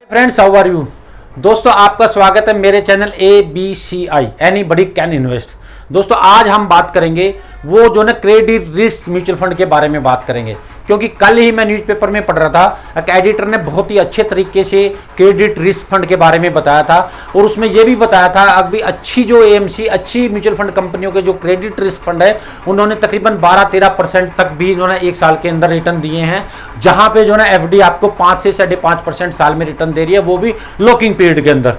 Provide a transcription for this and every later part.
Friends, how are you. दोस्तों, आपका स्वागत है मेरे channel ABCI anybody can invest. दोस्तों, आज हम बात करेंगे वो जो ना क्रेडिट रिस्क म्यूचुअल फंड के बारे में बात करेंगे, क्योंकि कल ही मैं न्यूज़पेपर में पढ़ रहा था, एक एडिटर ने बहुत ही अच्छे तरीके से क्रेडिट रिस्क फंड के बारे में बताया था और उसमें यह भी बताया था अभी अच्छी जो AMC अच्छी म्यूचुअल फंड कंपनियों के जो क्रेडिट रिस्क फंड है उन्होंने तकरीबन 12-13% तक भी इन्होंने एक साल के अंदर रिटर्न दिए हैं, जहां पे जो ना FD आपको 5 से 5.5% साल में रिटर्न दे रही है, वो भी लॉकिंग पीरियड के अंदर।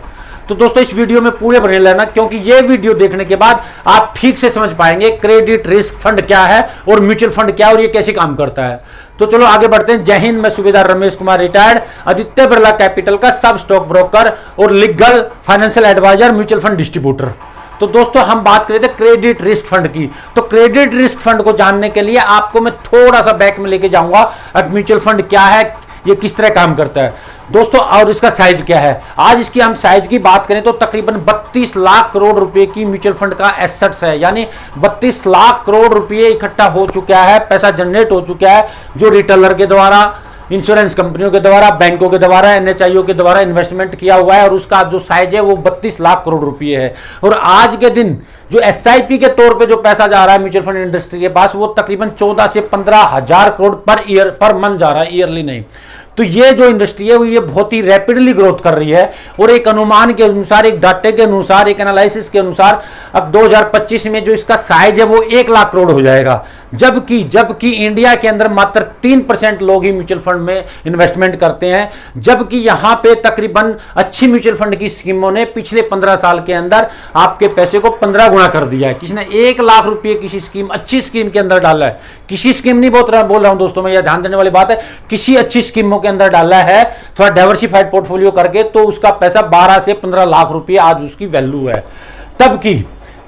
तो दोस्तों, इस वीडियो में पूरे बने रहना, क्योंकि ये वीडियो देखने के बाद आप ठीक से समझ पाएंगे क्रेडिट रिस्क फंड क्या है और म्यूचुअल फंड क्या है और ये कैसे काम करता है। तो चलो आगे बढ़ते हैं। जय हिंद, मैं सूबेदार रमेश कुमार, रिटायर्ड आदित्य बिरला कैपिटल का सब स्टॉक ब्रोकर और legal financial advisor, mutual fund distributor. तो दोस्तों, हम बात करें थे क्रेडिट रिस्क फंड की। तो क्रेडिट रिस्क फंड को जानने के लिए आपको मैं थोड़ा सा बैक में लेके जाऊंगा, अब म्यूचुअल फंड क्या है, ये किस तरह काम करता है दोस्तों, और इसका साइज क्या है। आज इसकी हम साइज की बात करें तो तकरीबन 32 लाख करोड़ रुपए की म्यूचुअल फंड का एसेट्स है, यानी 32 लाख करोड़ रुपए इकट्ठा हो चुका है, पैसा जनरेट हो चुका है, जो रिटेलर के द्वारा, इंश्योरेंस कंपनियों के द्वारा, बैंकों के द्वारा, NHIO के द्वारा इन्वेस्टमेंट किया हुआ है और उसका जो साइज है वो 32 लाख करोड़ रुपए है। और आज के दिन जो SIP के तौर पे जो पैसा जा रहा है म्यूचुअल फंड इंडस्ट्री के पास, वो तकरीबन 14 से 15 हजार करोड़ पर मंथ जा रहा है, ईयरली नहीं। तो ये जो इंडस्ट्री है वो ये बहुत ही रैपिडली ग्रोथ कर रही है और एक अनुमान के अनुसार, एक डाटे के अनुसार, एक एनालिसिस के अनुसार अब 2025 में जो इसका साइज है वो 1 लाख करोड़ हो जाएगा। जबकि इंडिया के अंदर मात्र 3% लोग ही म्यूचुअल फंड में इन्वेस्टमेंट करते हैं, जबकि यहां पे तकरीबन अच्छी म्यूचुअल फंड की स्कीमों ने पिछले 15 साल के अंदर आपके पैसे को 15 गुना कर दिया है। किसी ने 1 लाख रुपए किसी स्कीम, अच्छी स्कीम के अंदर डाला है, किसी स्कीम नहीं बोल रहा हूं दोस्तों, मैं यह ध्यान देने वाली बात है, किसी अच्छी स्कीमों के अंदर डाला है थोड़ा डाइवर्सिफाइड पोर्टफोलियो करके, तो उसका पैसा 12 से 15 लाख रुपए आज उसकी वैल्यू है।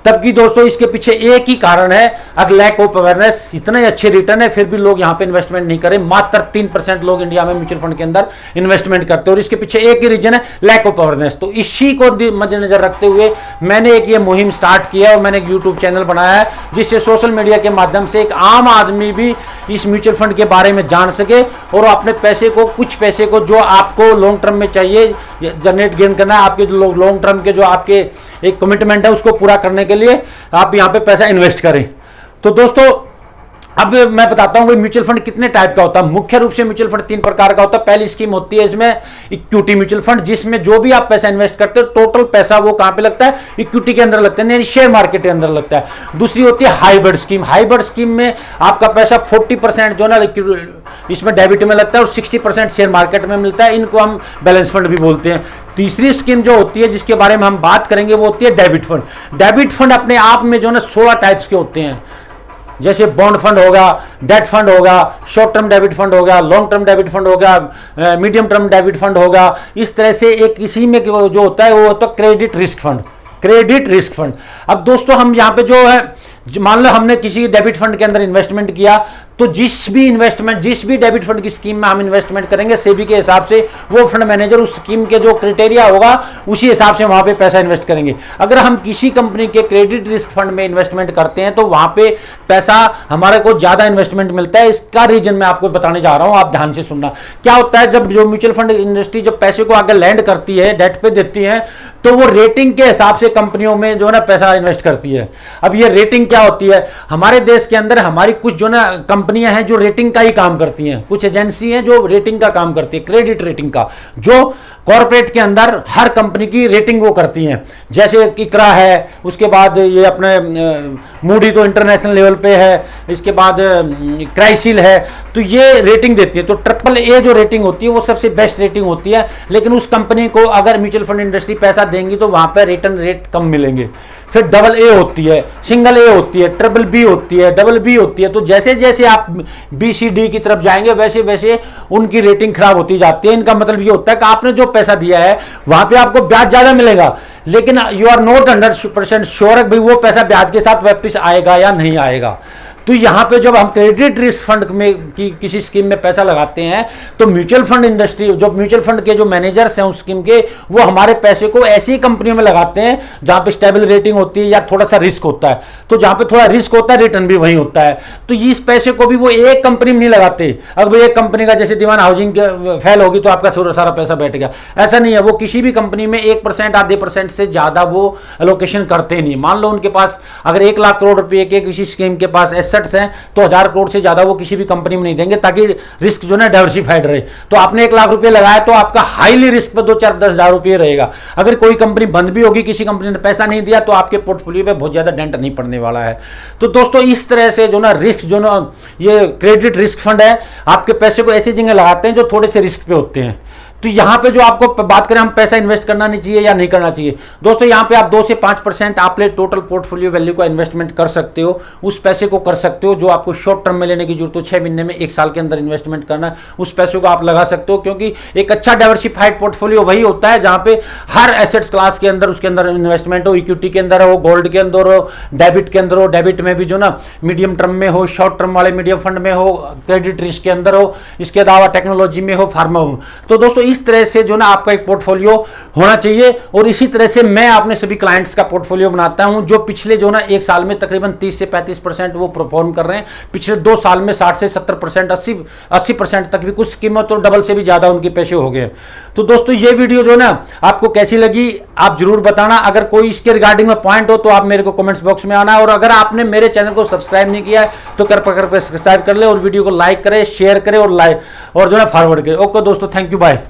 तब की दोस्तों, इसके पीछे एक ही कारण है, अगर लैक ऑफ अवेयरनेस। इतने अच्छे रिटर्न है फिर भी लोग यहां पे इन्वेस्टमेंट नहीं करें, मात्र 3% लोग इंडिया में म्यूचुअल फंड के अंदर इन्वेस्टमेंट करते हैं और इसके पीछे एक ही रीजन है, लैक ऑफ अवेयरनेस। तो इसी को मद्देनजर रखते हुए मैंने एक ये मुहिम स्टार्ट किया और मैंने एक यूट्यूब चैनल बनाया है, जिससे सोशल मीडिया के माध्यम से एक आम आदमी भी इस म्यूचुअल फंड के बारे में जान सके और अपने पैसे को, कुछ पैसे को जो आपको लॉन्ग टर्म में चाहिए जनरेट गेन करना है, आपके जो लॉन्ग टर्म के जो आपके एक कमिटमेंट है उसको पूरा करने के लिए आप यहां पे पैसा इन्वेस्ट करें। तो दोस्तों, अब मैं बताता हूं म्यूचुअल फंड कितने टाइप का होता है। मुख्य रूप से म्यूचुअल फंड 3 प्रकार का होता है। पहली स्कीम होती है इसमें इक्विटी म्यूचुअल फंड, जिसमें जो भी आप पैसा इन्वेस्ट करते हो टोटल पैसा वो कहां पे लगता है, इक्विटी के अंदर लगता है, यानी शेयर मार्केट के अंदर लगता है। दूसरी होती है हाइब्रिड स्कीम। हाइब्रिड स्कीम में आपका पैसा 40% जो ना इसमें डेबिट में लगता है और 60% शेयर मार्केट में मिलता है, इनको हम बैलेंस फंड भी बोलते हैं। तीसरी स्कीम जो होती है, जिसके बारे में हम बात करेंगे, वो होती है डेबिट फंड। डेबिट फंड अपने आप में जो ना 16 टाइप्स के होते हैं, जैसे बॉन्ड फंड होगा, डेट फंड होगा, शॉर्ट टर्म डेबिट फंड होगा, लॉन्ग टर्म डेबिट फंड होगा, मीडियम टर्म डेबिट फंड होगा। इस तरह से एक इसी में जो होता है वो होता है credit risk fund. Credit risk fund. अब दोस्तों, हम यहाँ पे जो है, मान लो हमने किसी डेबिट फंड के अंदर इन्वेस्टमेंट किया, तो जिस भी डेबिट फंड की स्कीम में हम इन्वेस्टमेंट करेंगे, सेबी के हिसाब से वो फंड मैनेजर उस स्कीम के जो क्राइटेरिया होगा उसी हिसाब से वहां पे पैसा इन्वेस्ट करेंगे। अगर हम किसी कंपनी के क्रेडिट रिस्क फंड में इन्वेस्टमेंट करते हैं तो वहां पे पैसा हमारे को ज्यादा इन्वेस्टमेंट मिलता है। इसका रीजन मैं आपको बताने जा रहा हूं, आप ध्यान से सुनना। क्या होता है, जब जो म्यूचुअल फंड इंडस्ट्री जब पैसे को आगे लैंड करती है, डेट पे देती है, तो वो रेटिंग के हिसाब से कंपनियों में जो है ना पैसा इन्वेस्ट करती है। अब ये रेटिंग क्या होती है, हमारे देश के अंदर हमारी कुछ जो ना कंपनियां हैं जो रेटिंग का ही काम करती हैं, कुछ एजेंसी हैं जो रेटिंग का काम करती है, क्रेडिट रेटिंग का, जो कॉर्पोरेट के अंदर हर कंपनी की रेटिंग वो करती हैं। जैसे इकरा है, उसके बाद ये अपने मूडी तो इंटरनेशनल लेवल पे है, इसके बाद क्राइसिल है, तो ये रेटिंग देती है। तो AAA जो रेटिंग होती है वो सबसे बेस्ट रेटिंग होती है, लेकिन उस कंपनी को अगर म्यूचुअल फंड इंडस्ट्री पैसा देंगी तो वहां पर रिटर्न रेट कम मिलेंगे। फिर AA होती है, A होती है, BBB होती है, BB होती है। तो जैसे जैसे आप BCD की तरफ जाएंगे वैसे वैसे उनकी रेटिंग खराब होती जाती है। इनका मतलब ये होता है कि आपने जो पैसा दिया है वहां पे आपको ब्याज ज्यादा मिलेगा, लेकिन यू आर नॉट 100% श्योर है भाई वो पैसा ब्याज के साथ वापस आएगा या नहीं आएगा। तो यहाँ पे जब हम क्रेडिट रिस्क फंड में किसी स्कीम में पैसा लगाते हैं तो म्यूचुअल फंड इंडस्ट्री, जो म्यूचुअल फंड के जो मैनेजर्स हैं उस स्कीम के, वो हमारे पैसे को ऐसी कंपनियों में लगाते हैं जहां पे स्टेबल रेटिंग होती है या थोड़ा सा रिस्क होता है। तो जहां पे थोड़ा रिस्क होता है रिटर्न भी वही होता है। तो इस पैसे को भी वो एक कंपनी में नहीं लगाते। अगर एक कंपनी का जैसे दीवान हाउसिंग फेल होगी तो आपका सारा पैसा बैठ गया, ऐसा नहीं है। वो किसी भी कंपनी में 1% आधे % से ज्यादा वो एलोकेशन करते नहीं। मान लो उनके पास अगर 1 लाख करोड़ रुपए के किसी स्कीम के पास एसेट्स हैं तो 1000 करोड़ से ज्यादा वो किसी भी कंपनी में नहीं देंगे, ताकि रिस्क जो है डाइवर्सिफाइड रहे। तो आपने 1 लाख रुपए लगाया तो आपका हाईली रिस्क पे 2, 4, 10 हजार रुपए रहेगा। अगर कोई कंपनी बंद भी होगी, किसी कंपनी ने पैसा नहीं दिया, तो आपके पोर्टफोलियो पे बहुत ज्यादा डेंट नहीं पड़ने वाला है। तो दोस्तों इस तरह से जो ना रिस्क, जो ना ये क्रेडिट रिस्क फंड है, आपके पैसे को ऐसी जगह लगाते हैं जो थोड़े से रिस्क पे होते हैं। तो यहां पे जो आपको बात करें हम पैसा इन्वेस्ट करना नहीं चाहिए या नहीं करना चाहिए, दोस्तों यहां पे आप 2 से 5% आप टोटल पोर्टफोलियो वैल्यू का इन्वेस्टमेंट कर सकते हो। उस पैसे को कर सकते हो जो आपको शॉर्ट टर्म में लेने की जरूरत हो, 6 महीने में 1 साल के अंदर इन्वेस्टमेंट करना, उस पैसे को आप लगा सकते हो। क्योंकि एक अच्छा डाइवर्सिफाइड पोर्टफोलियो वही होता है जहां पे हर एसेट्स क्लास के अंदर उसके अंदर इन्वेस्टमेंट हो, इक्विटी के अंदर हो, गोल्ड के अंदर हो, डेबिट के अंदर हो, डेबिट में भी जो ना मीडियम टर्म में हो, शॉर्ट टर्म वाले मीडियम फंड में हो, क्रेडिट रिस्क के अंदर हो, इसके अलावा टेक्नोलॉजी में हो, फार्मा हो। तो दोस्तों इस तरह से जो ना आपका एक पोर्टफोलियो होना चाहिए। और इसी तरह से मैं अपने सभी क्लाइंट्स का पोर्टफोलियो बनाता हूं जो पिछले जो ना 1 साल में तकरीबन 30 से 35% वो परफॉर्म कर रहे हैं। पिछले 2 साल में 60 से 70%, 80% तक भी, कुछ स्कीमों तो डबल से भी ज्यादा उनके पैसे हो गए। तो दोस्तों ये वीडियो जो ना आपको कैसी लगी आप जरूर बताना। अगर कोई इसके रिगार्डिंग में पॉइंट हो तो आप मेरे को कमेंट्स बॉक्स में आना। और अगर आपने मेरे चैनल को सब्सक्राइब नहीं किया है तो कृपया करके सब्सक्राइब कर ले और वीडियो को लाइक करें, शेयर करें और जो है फॉरवर्ड करें। ओके दोस्तों, थैंक यू, बाय।